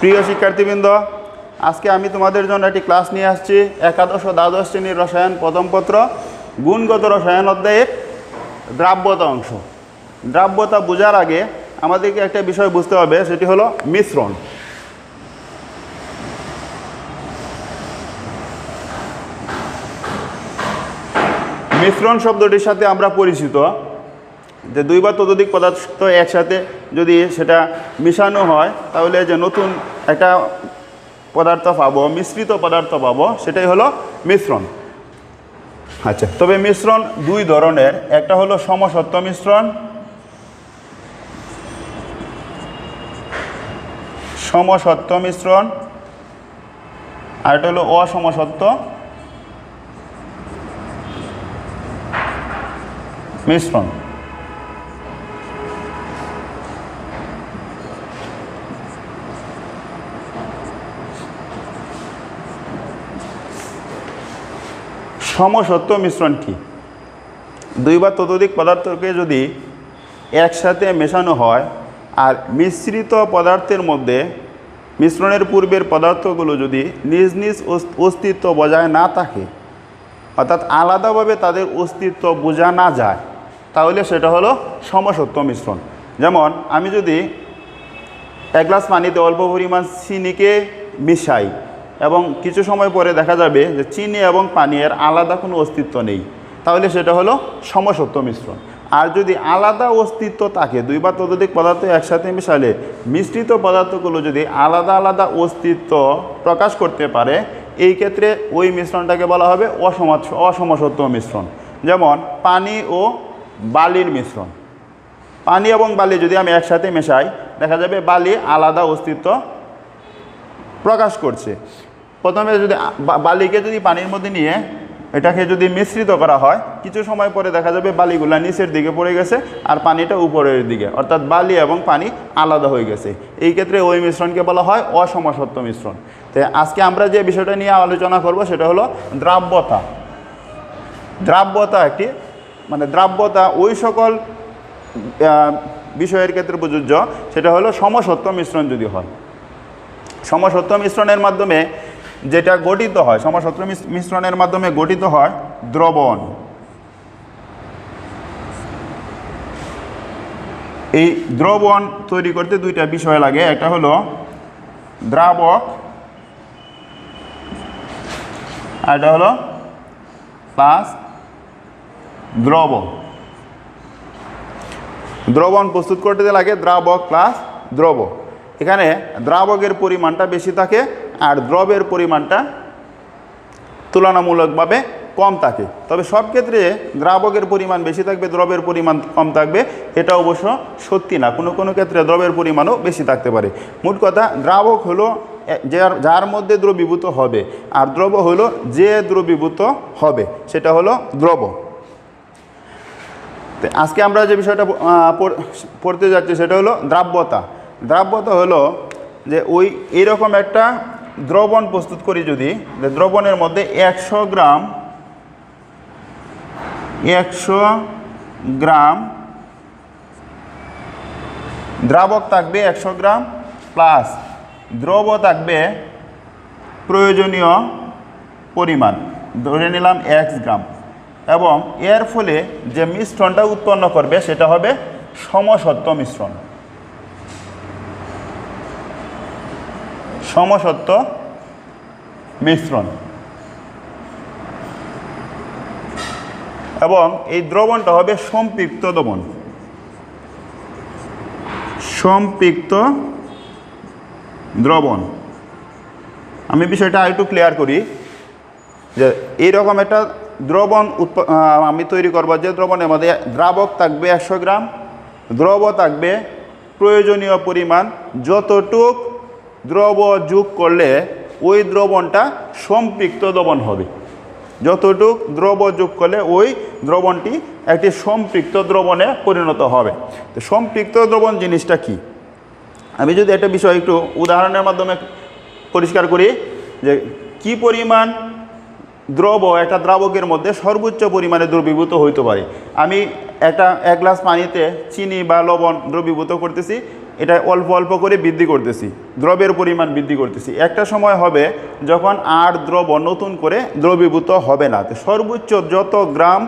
প্রিয় শিক্ষার্থীবৃন্দ, আজকে আমি তোমাদের জন্য একটি ক্লাস নিয়ে আসছি একাদশ ও দ্বাদশ শ্রেণীর রসায়ন প্রথম পত্র গুণগত রসায়ন অধ্যায়ের দ্রাব্যতা অংশ। দ্রাব্যতা বোঝার আগে আমাদেরকে একটা বিষয় বুঝতে হবে, সেটি হলো মিশ্রণ। মিশ্রণ শব্দটির সাথে আমরা পরিচিত যে দুই বা ততোধিক পদার্থ একসাথে যদি সেটা মিশানো হয় তাহলে যে নতুন একটা পদার্থ পাবো, মিশ্রিত পদার্থ পাবো, সেটাই হলো মিশ্রণ। আচ্ছা, তবে মিশ্রণ দুই ধরনের, একটা হলো সমসত্ব মিশ্রণ, সমসত্ব মিশ্রণ, আর এটা হলো অসমসত্ব মিশ্রণ। সমসত্ব মিশ্রণ কি? দুই বা ততোধিক পদার্থকে যদি একসাথে মেশানো হয় আর মিশ্রিত পদার্থের মধ্যে মিশ্রণের পূর্বের পদার্থগুলো যদি নিজ নিজ অস্তিত্ব বজায় না থাকে, অর্থাৎ আলাদাভাবে তাদের অস্তিত্ব বোঝা না যায়, তাহলে সেটা হলো সমসত্ব মিশ্রণ। যেমন আমি যদি এক গ্লাস পানিতে অল্প পরিমাণ চিনিকে মিশাই এবং কিছু সময় পরে দেখা যাবে যে চিনি এবং পানির আলাদা কোনো অস্তিত্ব নেই, তাহলে সেটা হলো সমসত্ব মিশ্রণ। আর যদি আলাদা অস্তিত্ব থাকে, দুই বা ততোধিক পদার্থ একসাথে মিশালে মিশ্রিত পদার্থগুলো যদি আলাদা আলাদা অস্তিত্ব প্রকাশ করতে পারে, এই ক্ষেত্রে ওই মিশ্রণটাকে বলা হবে অসমসত্ব মিশ্রণ। যেমন পানি ও বালির মিশ্রণ। পানি এবং বালি যদি আমি একসাথে মেশাই, দেখা যাবে বালি আলাদা অস্তিত্ব প্রকাশ করছে। প্রথমে যদি বালিকে যদি পানির মধ্যে নিয়ে এটাকে যদি মিশ্রিত করা হয়, কিছু সময় পরে দেখা যাবে বালিগুলা নিচের দিকে পড়ে গেছে আর পানিটা উপরের দিকে, অর্থাৎ বালি এবং পানি আলাদা হয়ে গেছে। এই ক্ষেত্রে ওই মিশ্রণকে বলা হয় অসমসত্ব মিশ্রণ। তো আজকে আমরা যে বিষয়টা নিয়ে আলোচনা করব সেটা হলো দ্রাব্যতা। দ্রাব্যতা একটি দ্রাব্যতা ওই সকল বিষয়ের ক্ষেত্রে প্রযোজ্য, সেটা হলো সমসত্ব মিশ্রণ যদি হয়। সমসত্ব মিশ্রণের মাধ্যমে যেটা গঠিত হয়, সমসত্ব মিশ্রণের মাধ্যমে গঠিত হয় দ্রবণ। এই দ্রবণ তৈরি করতে দুইটা বিষয় লাগে, একটা হলো দ্রাবক আর এটা হলো প্লাস দ্রব। দ্রবণ প্রস্তুত করতে লাগে দ্রাবক প্লাস দ্রব। এখানে দ্রাবকের পরিমাণটা বেশি থাকে আর দ্রবের পরিমাণটা তুলনামূলকভাবে কম থাকে। তবে সব ক্ষেত্রে দ্রাবকের পরিমাণ বেশি থাকবে, দ্রবের পরিমাণ কম থাকবে, এটা অবশ্য সত্যি না। কোনো কোনো ক্ষেত্রে দ্রবের পরিমাণও বেশি থাকতে পারে। মোট কথা, দ্রাবক হলো যার মধ্যে দ্রবীভূত হবে, আর দ্রব হলো যে দ্রবীভূত হবে, সেটা হলো দ্রব। আজকে আমরা যে বিষয়টা পড়তে যাচ্ছি সেটা হলো দ্রাব্যতা। দ্রাব্যতা হলো যে এইরকম একটা দ্রবণ প্রস্তুত করি, যদি দ্রবণের মধ্যে 100 গ্রাম দ্রাবক থাকবে, 100 গ্রাম প্লাস দ্রব থাকবে প্রয়োজনীয় পরিমাণ, ধরে নিলাম 1 গ্রাম, এবং এর ফলে যে মিশ্রণটা উৎপন্ন করবে সেটা হবে সমসত্ব মিশ্রণ। সমসত্ব মিশ্রণ। এবং এই দ্রবণটা হবে সম্পৃক্ত দ্রবণ। সম্পৃক্ত দ্রবণ। আমি বিষয়টা আরেকটু ক্লিয়ার করি যে এইরকম একটা দ্রবণ আমি তৈরি করব, যে দ্রবণের মধ্যে দ্রাবক থাকবে 100 গ্রাম, দ্রব থাকবে প্রয়োজনীয় পরিমাণ, যতটুক দ্রব যোগ করলে ওই দ্রবণটা সম্পৃক্ত দ্রবণ হবে। যতটুক দ্রব যোগ করলে ওই দ্রবণটি একটি সম্পৃক্ত দ্রবণে পরিণত হবে। তো সম্পৃক্ত দ্রবণ জিনিসটা কি, আমি যদি একটা বিষয় একটু উদাহরণের মাধ্যমে পরিষ্কার করি, যে কি পরিমাণ দ্রব একটা দ্রাবকের মধ্যে সর্বোচ্চ পরিমাণে দ্রবীভূত হইতে পারে। আমি এক গ্লাস পানিতে চিনি বা লবণ দ্রবীভূত করতেছি, এটা অল্প অল্প করে বৃদ্ধি করতেছি, দ্রবের পরিমাণ বৃদ্ধি করতেছি। একটা সময় হবে যখন আর দ্রব নতুন করে দ্রবীভূত হবে না। তো সর্বোচ্চ যত গ্রাম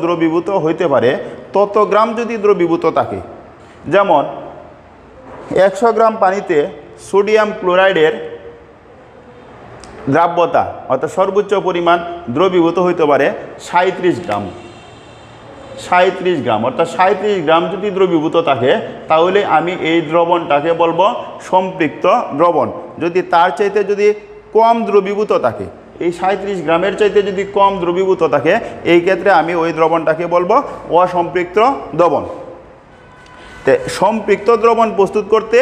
দ্রবীভূত হইতে পারে তত গ্রাম যদি দ্রবীভূত থাকে, যেমন 100 গ্রাম পানিতে সোডিয়াম ক্লোরাইডের দ্রাব্যতা অর্থাৎ সর্বোচ্চ পরিমাণ দ্রবীভূত হইতে পারে 37 গ্রাম। 37 গ্রাম অর্থাৎ 37 গ্রাম যদি দ্রবীভূত থাকে তাহলে আমি এই দ্রবণটাকে বলবো সম্পৃক্ত দ্রবণ। যদি তার চাইতে যদি কম দ্রবীভূত থাকে, এই 37 গ্রামের চাইতে যদি কম দ্রবীভূত থাকে, এই ক্ষেত্রে আমি ওই দ্রবণটাকে বলবো অসম্পৃক্ত দ্রবণ। তো সম্পৃক্ত দ্রবণ প্রস্তুত করতে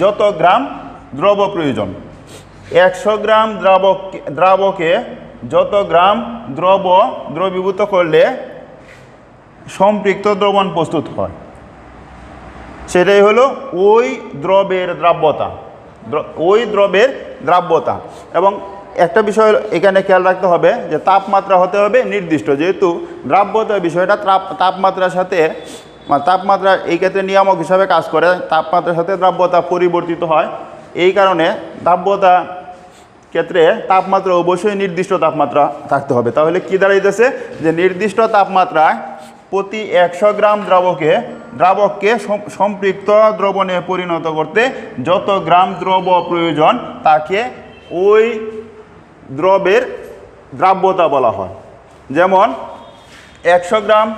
যত গ্রাম দ্রব প্রয়োজন, 100 গ্রাম দ্রাবকে যত গ্রাম দ্রবীভূত করলে সম্পৃক্ত দ্রবণ প্রস্তুত হয়, সেটাই হলো ওই দ্রবের দ্রাব্যতা। এবং একটা বিষয় এখানে খেয়াল রাখতে হবে যে তাপমাত্রা হতে হবে নির্দিষ্ট, যেহেতু দ্রাব্যতা বিষয়টা তাপমাত্রার সাথে তাপমাত্রা এই ক্ষেত্রে নিয়ামক হিসাবে কাজ করে, তাপমাত্রার সাথে দ্রাব্যতা পরিবর্তিত হয়। এই কারণে দ্রাব্যতা ক্ষেত্রে তাপমাত্রা অবশ্যই নির্দিষ্ট তাপমাত্রা থাকতে হবে। তাহলে কি দাঁড়াইতেছে যে নির্দিষ্ট তাপমাত্রায় প্রতি 100 গ্রাম দ্রাবককে সম্পৃক্ত দ্রবণে পরিণত করতে যত গ্রাম দ্রব প্রয়োজন তাকে ওই দ্রবের দ্রাব্যতা বলা হয়। যেমন 100 গ্রাম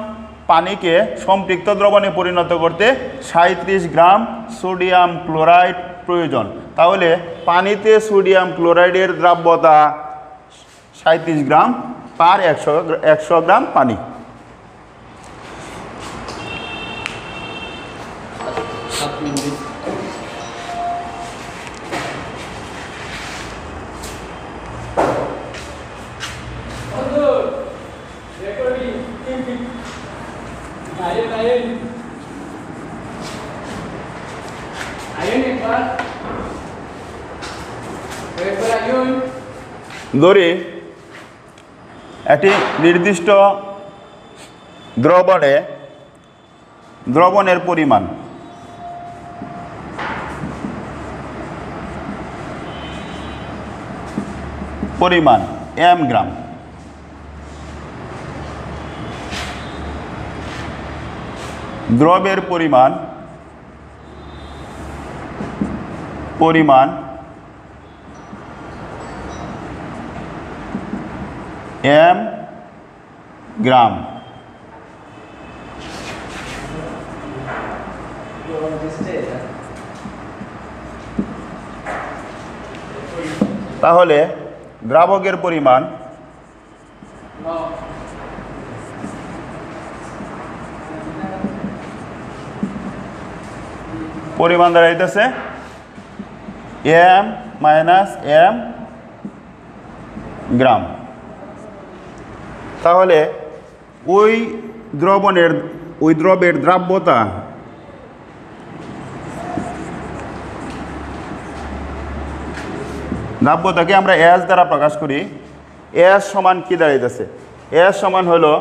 পানিকে সম্পৃক্ত দ্রবণে পরিণত করতে 37 গ্রাম সোডিয়াম ক্লোরাইড প্রয়োজন। তাহলে পানিতে সোডিয়াম ক্লোরাইডের দ্রাব্যতা 37 গ্রাম পার 100 গ্রাম পানি। ধরি একটি নির্দিষ্ট দ্রবণের পরিমাণ m গ্রাম, দ্রবের পরিমাণ m গ্রাম। তাহলে দ্রাবকের পরিমাণ দাঁড়াইতেছে m - m গ্রাম। তাহলে ওই দ্রবের দ্রাব্যতাকে আমরা S দ্বারা প্রকাশ করি। S সমান কি দাঁড়াইতেছে? S সমান হলো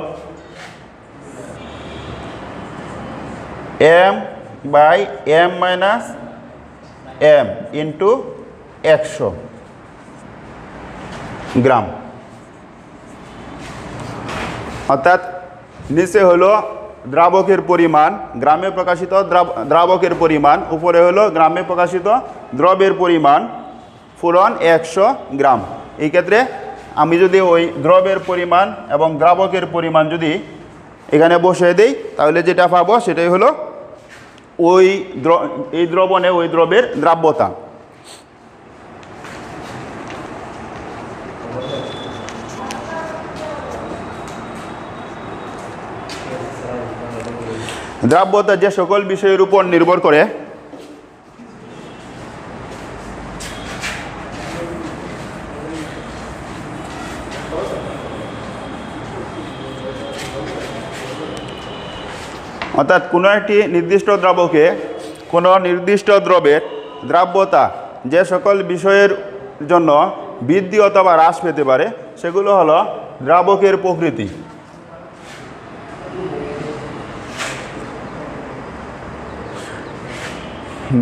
m/m - m × 100 গ্রাম। অর্থাৎ নিচে হলো দ্রাবকের পরিমাণ, গ্রামে প্রকাশিত দ্রাবকের পরিমাণ, উপরে হলো গ্রামে প্রকাশিত দ্রবের পরিমাণ ফুলন 100 গ্রাম। এই ক্ষেত্রে আমি যদি ওই দ্রবের পরিমাণ এবং দ্রাবকের পরিমাণ যদি এখানে বসিয়ে দেই তাহলে যেটা পাবো সেটাই হলো এই দ্রবণে ওই দ্রবের দ্রাব্যতা। দ্রাব্যতা যে সকল বিষয়ের উপর নির্ভর করে অর্থাৎ কোনো একটি নির্দিষ্ট দ্রাবকে কোনো নির্দিষ্ট দ্রবের দ্রাব্যতা যে সকল বিষয়ের জন্য বৃদ্ধি অথবা হ্রাস পেতে পারে সেগুলো হলো দ্রাবকের প্রকৃতি,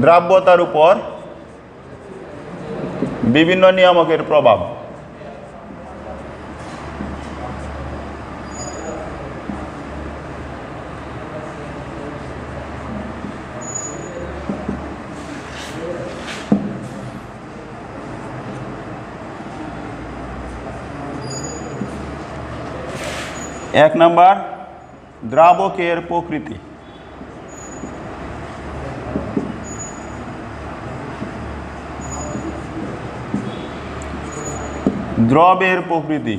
দ্রাব্যতার উপর বিভিন্ন নিয়ামকের প্রভাব। এক নাম্বার, দ্রাবকের প্রকৃতি। দ্রবের প্রকৃতি।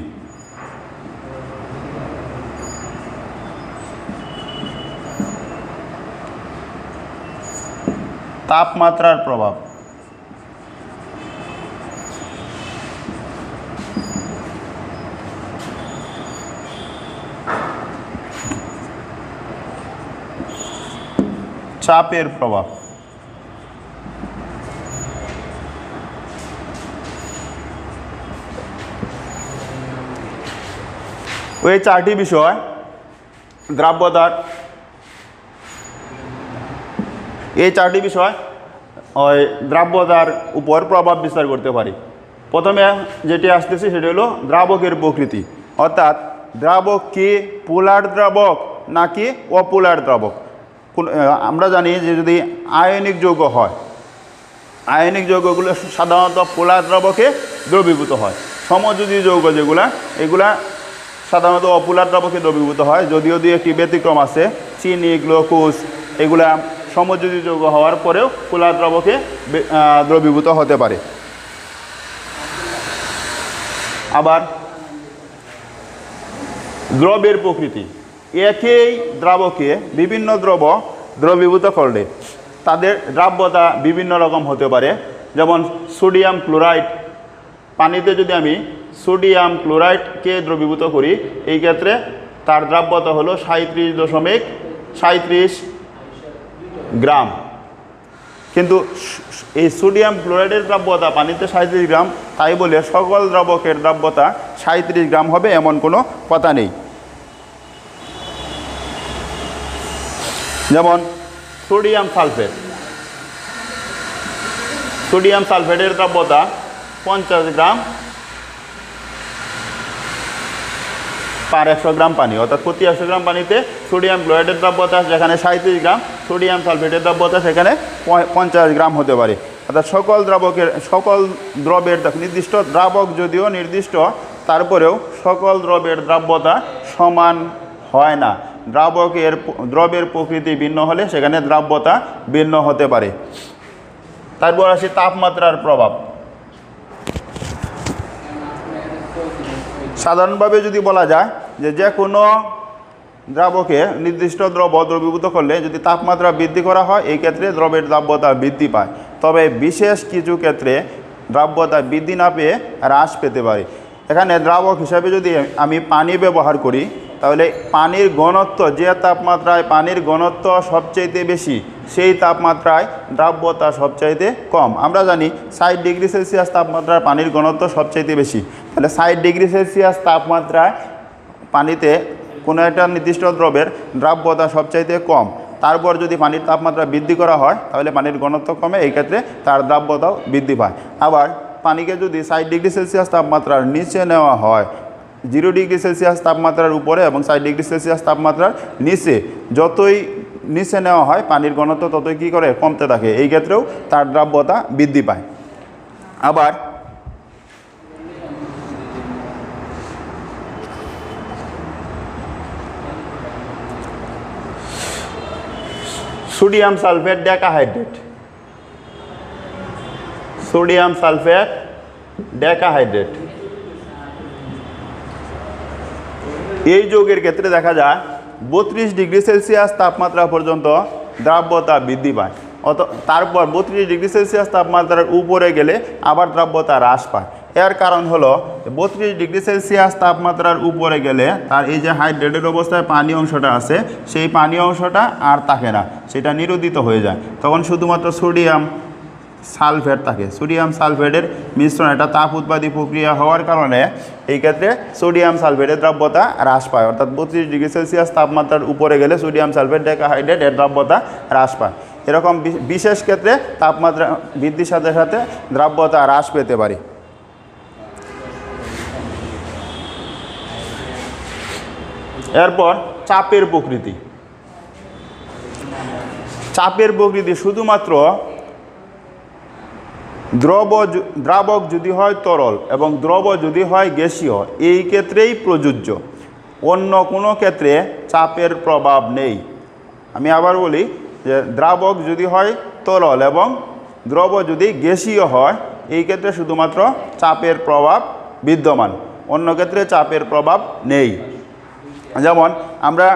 তাপমাত্রার প্রভাব। চাপের প্রভাব। ওই চারটি বিষয় দ্রাব্যতার, এই চারটি বিষয় ওই দ্রাব্যতার উপর প্রভাব বিস্তার করতে পারে। প্রথমে যেটি আসতেছে সেটি হলো দ্রাবকের প্রকৃতি, অর্থাৎ দ্রাবক কি পোলার দ্রাবক নাকি অপোলার দ্রাবক। আমরা জানি যে যদি আয়নিক যৌগ হয়, আয়নিক যৌগগুলো সাধারণত পোলার দ্রাবকে দ্রবীভূত হয়। সমযোজী যৌগ যেগুলা, এগুলা সাধারণত অপোলার দ্রাবকে দ্রবীভূত হয়, যদিও দিয়ে একটি ব্যতিক্রম আছে, চিনি, গ্লুকোজ, এগুলা সমযোজী যৌগ হওয়ার পরেও পোলার দ্রাবকে দ্রবীভূত হতে পারে। আবার দ্রবের প্রকৃতি, একই দ্রাবকে বিভিন্ন দ্রব দ্রবীভূত করলে তাদের দ্রাব্যতা বিভিন্ন রকম হতে পারে। যেমন সোডিয়াম ক্লোরাইড, পানিতে যদি আমি সোডিয়াম ক্লোরাইডকে দ্রবীভূত করি, এই ক্ষেত্রে তার দ্রাব্যতা হলো 37.37 গ্রাম। কিন্তু এই সোডিয়াম ক্লোরাইডের দ্রাব্যতা পানিতে 37 গ্রাম, তাই বলে সকল দ্রাবকের দ্রাব্যতা 37 গ্রাম হবে এমন কোনো কথা নেই। যেমন সোডিয়াম সালফেট, সোডিয়াম সালফেটের দ্রাব্যতা 50 গ্রাম পার 100 গ্রাম পানি, অর্থাৎ প্রতি 100 গ্রাম পানিতে সোডিয়াম ক্লোরাইডের দ্রাব্যতা যেখানে 37 গ্রাম, সোডিয়াম সালফেটের দ্রাব্যতা সেখানে 50 গ্রাম হতে পারে। অর্থাৎ সকল দ্রবের নির্দিষ্ট দ্রাবক যদিও নির্দিষ্ট, তারপরেও সকল দ্রবের দ্রাব্যতা সমান হয় না। দ্রবের প্রকৃতি ভিন্ন হলে সেখানে দ্রাব্যতা ভিন্ন হতে পারে। তারপর আসি তাপমাত্রার প্রভাব। সাধারণভাবে যদি বলা যায় যে কোনো দ্রাবকে নির্দিষ্ট দ্রব দ্রবীভূত করলে যদি তাপমাত্রা বৃদ্ধি করা হয়, এই ক্ষেত্রে দ্রবের দ্রাব্যতা বৃদ্ধি পায়। তবে বিশেষ কিছু ক্ষেত্রে দ্রাব্যতা বৃদ্ধি না পেয়ে হ্রাস পেতে পারে। এখানে দ্রাবক হিসাবে যদি আমি পানি ব্যবহার করি, তাহলে পানির ঘনত্ব, যে তাপমাত্রায় পানির ঘনত্ব সবচাইতে বেশি, সেই তাপমাত্রায় দ্রাব্যতা সবচাইতে কম। আমরা জানি 60 ডিগ্রি সেলসিয়াস তাপমাত্রায় পানির ঘনত্ব সবচাইতে বেশি। তাহলে 60 ডিগ্রি সেলসিয়াস তাপমাত্রায় পানিতে কোনো একটা নির্দিষ্ট দ্রবের দ্রাব্যতা সবচাইতে কম। তারপর যদি পানির তাপমাত্রা বৃদ্ধি করা হয়, তাহলে পানির ঘনত্ব কমে, এই ক্ষেত্রে তার দ্রাব্যতাও বৃদ্ধি পায়। আবার পানিকে যদি 60 ডিগ্রি সেলসিয়াস তাপমাত্রার নিচে নেওয়া হয়, 0 ডিগ্রি সেলসিয়াস তাপমাত্রার উপরে এবং 60 ডিগ্রি সেলসিয়াস তাপমাত্রার নিচে, যতই নিচে নেওয়া হয় পানির ঘনত্ব ততই কী করে কমতে থাকে, এই ক্ষেত্রেও তার দ্রাব্যতা বৃদ্ধি পায়। আবার সোডিয়াম সালফেট ডেকাহাইড্রেট, সোডিয়াম সালফেট ডেকাহাইড্রেট, এই যৌগের ক্ষেত্রে দেখা যায় 32 ডিগ্রি সেলসিয়াস তাপমাত্রা পর্যন্ত দ্রাব্যতা বৃদ্ধি পায়। তারপর 32 ডিগ্রি সেলসিয়াস তাপমাত্রার উপরে গেলে আবার দ্রাব্যতা হ্রাস পায়। এর কারণ হলো 32 ডিগ্রি সেলসিয়াস তাপমাত্রার উপরে গেলে তার এই যে হাইড্রেটেড অবস্থায় পানি অংশটা আছে, সেই পানি অংশটা আর থাকে না, সেটা নিরোধিত হয়ে যায়। তখন শুধুমাত্র সোডিয়াম সালফেট থাকে। সোডিয়াম সালফেটের মিশ্রণ, এটা তাপ উৎপাদী প্রক্রিয়া হওয়ার কারণে এই ক্ষেত্রে সোডিয়াম সালফেটের দ্রাব্যতা হ্রাস পায়। অর্থাৎ 32 ডিগ্রি সেলসিয়াস তাপমাত্রার উপরে গেলে সোডিয়াম সালফেট ডেকাহাইড্রেট এর দ্রাব্যতা হ্রাস পায়। এরকম বিশেষ ক্ষেত্রে তাপমাত্রা বৃদ্ধির সাথে সাথে দ্রাব্যতা হ্রাস পেতে পারে। এরপর চাপের প্রকৃতি। চাপের প্রকৃতি শুধুমাত্র দ্রাবক যদি হয় তরল এবং দ্রব যদি হয় গ্যাসীয়, এই ক্ষেত্রেই প্রযোজ্য, অন্য কোনো ক্ষেত্রে চাপের প্রভাব নেই। আমি আবার বলি যে দ্রাবক যদি হয় তরল এবং দ্রব যদি গ্যাসীয় হয়, এই ক্ষেত্রে শুধুমাত্র চাপের প্রভাব বিদ্যমান, অন্য ক্ষেত্রে চাপের প্রভাব নেই। যেমন আমরা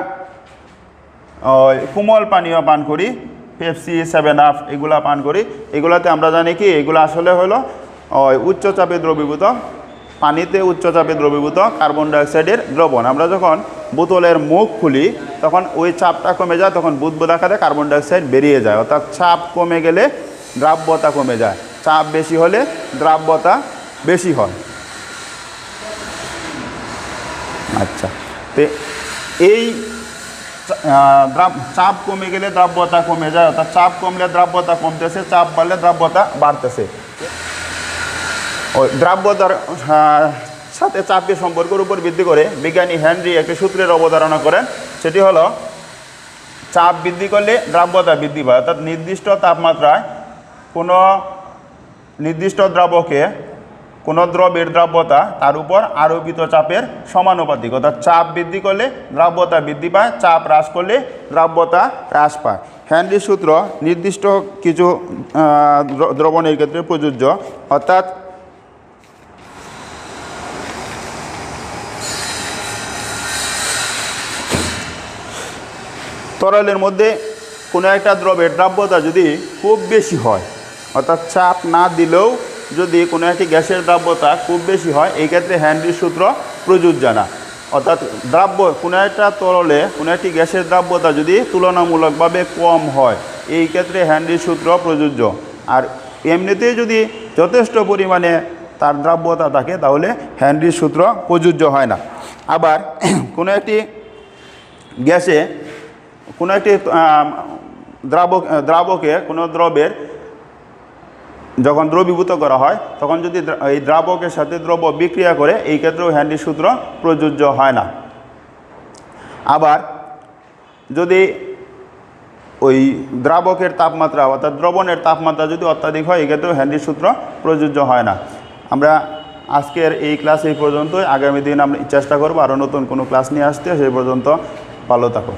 কোমল পানীয় পান করি, পেপসি, 7 আপ এগুলা পান করি, এগুলাতে আমরা জানি কি এগুলো আসলে হলো উচ্চচাপে দ্রবীভূত পানিতে উচ্চচাপে দ্রবীভূত কার্বন ডাইঅক্সাইডের দ্রবণ। আমরা যখন বোতলের মুখ খুলি তখন ওই চাপটা কমে যায়, তখন বুদবুদ আকারে কার্বন ডাইঅক্সাইড বেরিয়ে যায়, অর্থাৎ চাপ কমে গেলে দ্রাব্যতা কমে যায়, চাপ বেশি হলে দ্রাব্যতা বেশি হয়। আচ্ছা, তো এই চাপ কমে গেলে দ্রাব্যতা কমে যায়, অর্থাৎ চাপ কমলে দ্রাব্যতা কমতেছে, চাপ বাড়লে দ্রাব্যতা বাড়তেছে। ওই দ্রাব্যতার সাথে চাপের সম্পর্কের উপর ভিত্তি করে বিজ্ঞানী হেনরি একটি সূত্রের অবধারণা করেন, সেটি হলো চাপ বৃদ্ধি করলে দ্রাব্যতা বৃদ্ধি পায়, অর্থাৎ নির্দিষ্ট তাপমাত্রায় কোনো নির্দিষ্ট দ্রাবকে কোনো দ্রবের দ্রাব্যতা তার উপর আরোপিত চাপের সমানুপাতিক, অর্থাৎ চাপ বৃদ্ধি করলে দ্রাব্যতা বৃদ্ধি পায়, চাপ হ্রাস করলে দ্রাব্যতা হ্রাস পায়। হেনরির সূত্র নির্দিষ্ট কিছু দ্রবণের ক্ষেত্রে প্রযোজ্য, অর্থাৎ তরলের মধ্যে কোনো একটা দ্রবের দ্রাব্যতা যদি খুব বেশি হয়, অর্থাৎ চাপ না দিলেও যদি কোনো একটি গ্যাসের দ্রাব্যতা খুব বেশি হয়, এই ক্ষেত্রে হেনরির সূত্র প্রযোজ্য না। অর্থাৎ কোনো একটা তরলে কোনো একটি গ্যাসের দ্রাব্যতা যদি তুলনামূলকভাবে কম হয়, এই ক্ষেত্রে হেনরির সূত্র প্রযোজ্য। আর এমনিতেই যদি যথেষ্ট পরিমাণে তার দ্রাব্যতা থাকে তাহলে হেনরির সূত্র প্রযোজ্য হয় না। আবার কোনো একটি গ্যাসে কোনো একটি দ্রাবকে কোনো দ্রবের যখন দ্রবীভূত করা হয়, তখন যদি এই দ্রাবকের সাথে দ্রব্য বিক্রিয়া করে, এই ক্ষেত্রেও হেনরির সূত্র প্রযোজ্য হয় না। আবার যদি ওই দ্রাবকের তাপমাত্রা অর্থাৎ দ্রবণের তাপমাত্রা যদি অত্যাধিক হয়, এই ক্ষেত্রেও হেনরির সূত্র প্রযোজ্য হয় না। আমরা আজকের এই ক্লাস এই পর্যন্তই, আগামী দিন আমরা চেষ্টা করব আরও নতুন কোনো ক্লাস নিয়ে আসতে। সেই পর্যন্ত ভালো থাকো।